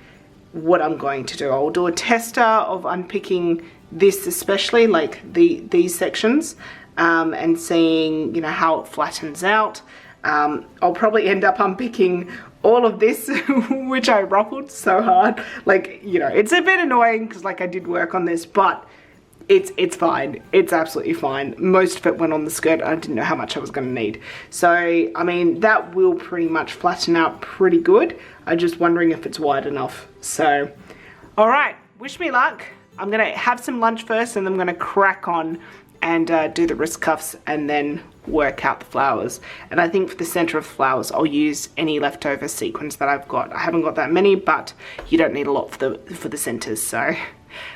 Speaker 1: what I'm going to do. I'll do a tester of unpicking this, especially like these sections, and seeing, you know, how it flattens out. I'll probably end up unpicking all of this, which I ruffled so hard. Like, you know, it's a bit annoying because like I did work on this, but it's fine. It's absolutely fine. Most of it went on the skirt. I didn't know how much I was going to need. So, I mean, that will pretty much flatten out pretty good. I'm just wondering if it's wide enough. So, all right, wish me luck. I'm going to have some lunch first, and then I'm going to crack on and do the wrist cuffs and then work out the flowers. And I think for the center of flowers, I'll use any leftover sequins that I've got. I haven't got that many, but you don't need a lot for the centers, so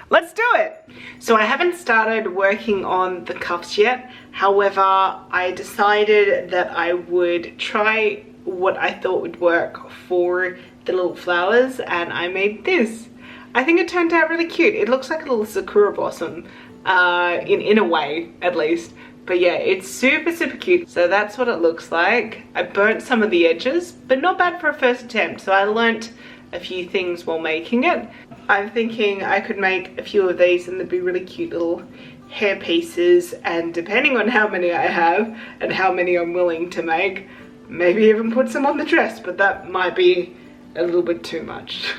Speaker 1: let's do it. So I haven't started working on the cuffs yet. However, I decided that I would try what I thought would work for the little flowers, and I made this. I think it turned out really cute. It looks like a little Sakura blossom, in a way, at least. But yeah, it's super, super cute. So that's what it looks like. I burnt some of the edges, but not bad for a first attempt. So I learnt a few things while making it. I'm thinking I could make a few of these and they'd be really cute little hair pieces, and depending on how many I have and how many I'm willing to make, maybe even put some on the dress, but that might be a little bit too much.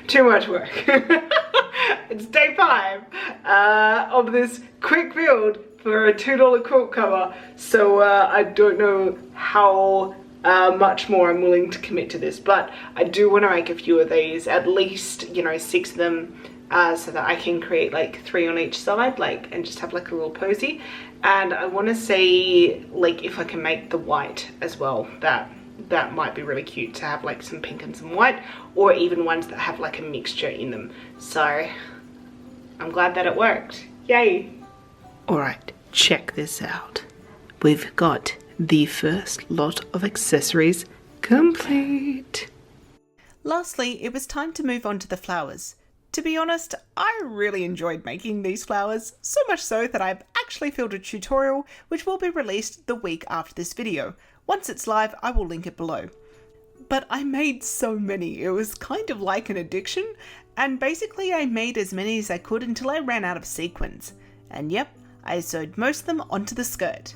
Speaker 1: Too much work. It's day 5 of this quick build for a $2 quilt cover, so I don't know how much more I'm willing to commit to this, but I do want to make a few of these, at least, you know, 6 of them, so that I can create like 3 on each side, like, and just have like a little posy. And I want to see like if I can make the white as well. That might be really cute to have like some pink and some white, or even ones that have like a mixture in them. So I'm glad that it worked. Yay. All right, check this out. We've got the first lot of accessories complete. Lastly, it was time to move on to the flowers. To be honest, I really enjoyed making these flowers, so much so that I've actually filmed a tutorial which will be released the week after this video. Once it's live, I will link it below. But I made so many, it was kind of like an addiction, and basically I made as many as I could until I ran out of sequins. And yep, I sewed most of them onto the skirt.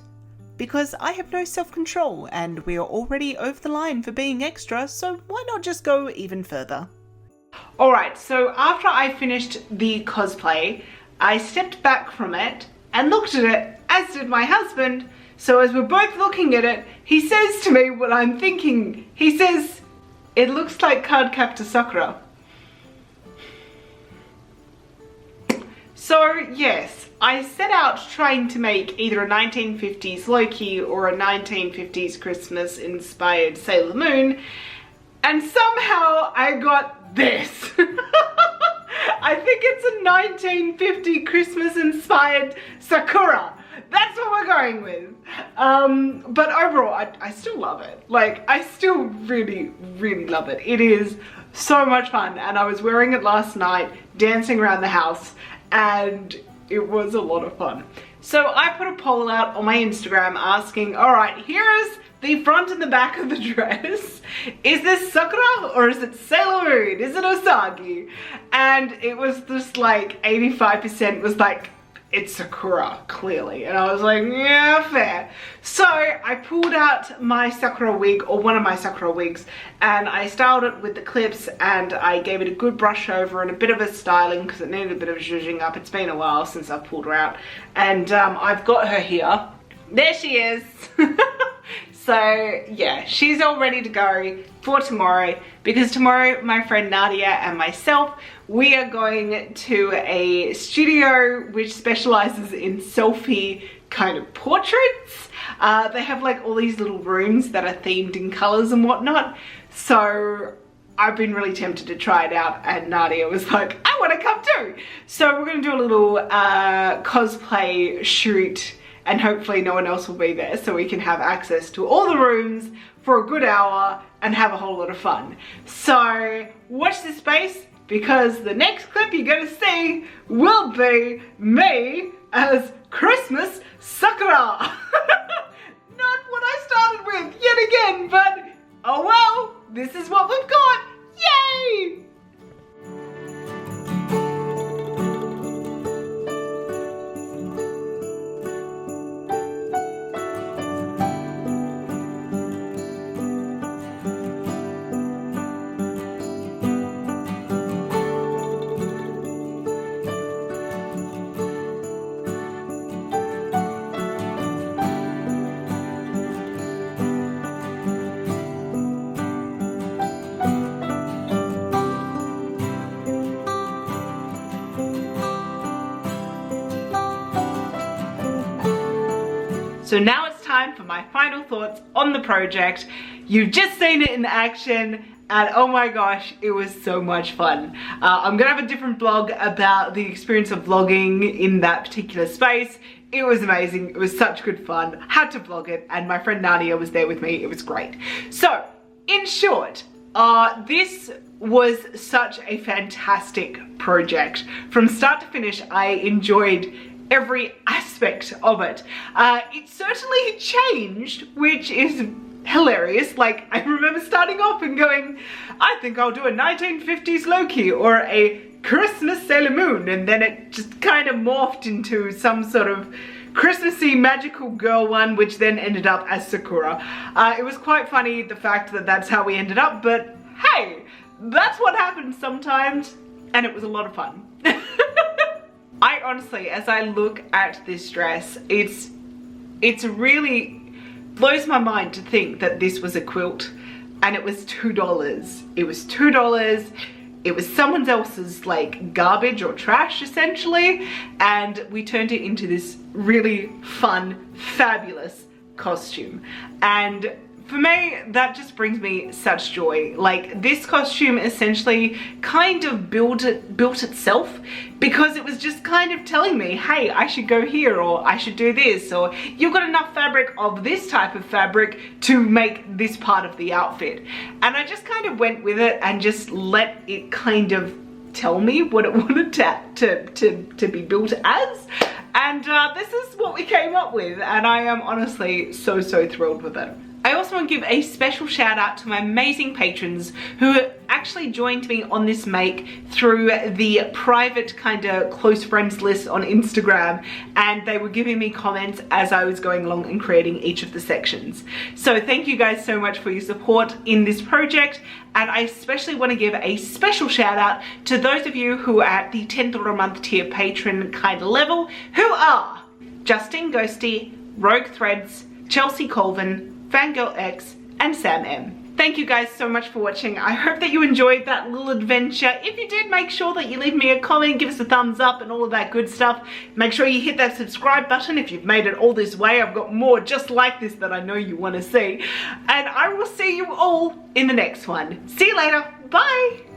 Speaker 1: Because I have no self-control and we are already over the line for being extra, so why not just go even further? Alright, so after I finished the cosplay, I stepped back from it and looked at it, as did my husband. So as we're both looking at it, he says to me what I'm thinking. He says, "It looks like card Captor Sakura." So yes, I set out trying to make either a 1950s Loki or a 1950s Christmas inspired Sailor Moon, and somehow I got this. I think it's a 1950 Christmas inspired Sakura. That's what we're going with. But overall, I still love it. Like, I still really, really love it. It is so much fun, and I was wearing it last night, dancing around the house, and it was a lot of fun. So I put a poll out on my Instagram asking, all right, here is the front and the back of the dress. Is this Sakura or is it Sailor Moon? Is it Usagi? And it was just like 85% was like, it's Sakura, clearly. And I was like, yeah, fair. So I pulled out my Sakura wig, or one of my Sakura wigs, and I styled it with the clips, and I gave it a good brush over and a bit of a styling because it needed a bit of zhuzhing up. It's been a while since I've pulled her out. And I've got her here. There she is. So yeah, she's all ready to go for tomorrow, because tomorrow my friend Nadia and myself, we are going to a studio which specializes in selfie kind of portraits. They have like all these little rooms that are themed in colors and whatnot. So I've been really tempted to try it out, and Nadia was like, I want to come too. So we're going to do a little cosplay shoot, and hopefully no one else will be there so we can have access to all the rooms for a good hour and have a whole lot of fun. So watch this space, because the next clip you're going to see will be me as Christmas Sakura. Not what I started with yet again, but oh well, this is what we've got. Yay! So now it's time for my final thoughts on the project. You've just seen it in action, and oh my gosh, it was so much fun. I'm gonna have a different vlog about the experience of vlogging in that particular space. It was amazing, it was such good fun. Had to vlog it, and my friend Nadia was there with me. It was great. So, in short, this was such a fantastic project. From start to finish, I enjoyed every aspect of it. It certainly changed, which is hilarious. Like, I remember starting off and going, I think I'll do a 1950s Loki or a Christmas Sailor Moon, and then it just kind of morphed into some sort of Christmassy magical girl one, which then ended up as Sakura. It was quite funny, the fact that that's how we ended up, but hey, that's what happens sometimes, and it was a lot of fun. I honestly, as I look at this dress, it's really blows my mind to think that this was a quilt and it was $2. It was $2. It was someone else's like garbage or trash essentially, and we turned it into this really fun, fabulous costume. And for me, that just brings me such joy. Like, this costume essentially kind of built itself, because it was just kind of telling me, hey, I should go here, or I should do this, or you've got enough fabric of this type of fabric to make this part of the outfit. And I just kind of went with it and just let it kind of tell me what it wanted to be built as. And this is what we came up with, and I am honestly so thrilled with it. I also want to give a special shout out to my amazing patrons who actually joined me on this make through the private kind of close friends list on Instagram, and they were giving me comments as I was going along and creating each of the sections. So thank you guys so much for your support in this project, and I especially want to give a special shout out to those of you who are at the $10 a month tier patron kind of level, who are Justine Ghosty, Rogue Threads, Chelsea Colvin, Fangirl X, and Sam M. Thank you guys so much for watching. I hope that you enjoyed that little adventure. If you did, make sure that you leave me a comment, give us a thumbs up and all of that good stuff. Make sure you hit that subscribe button if you've made it all this way. I've got more just like this that I know you want to see. And I will see you all in the next one. See you later. Bye.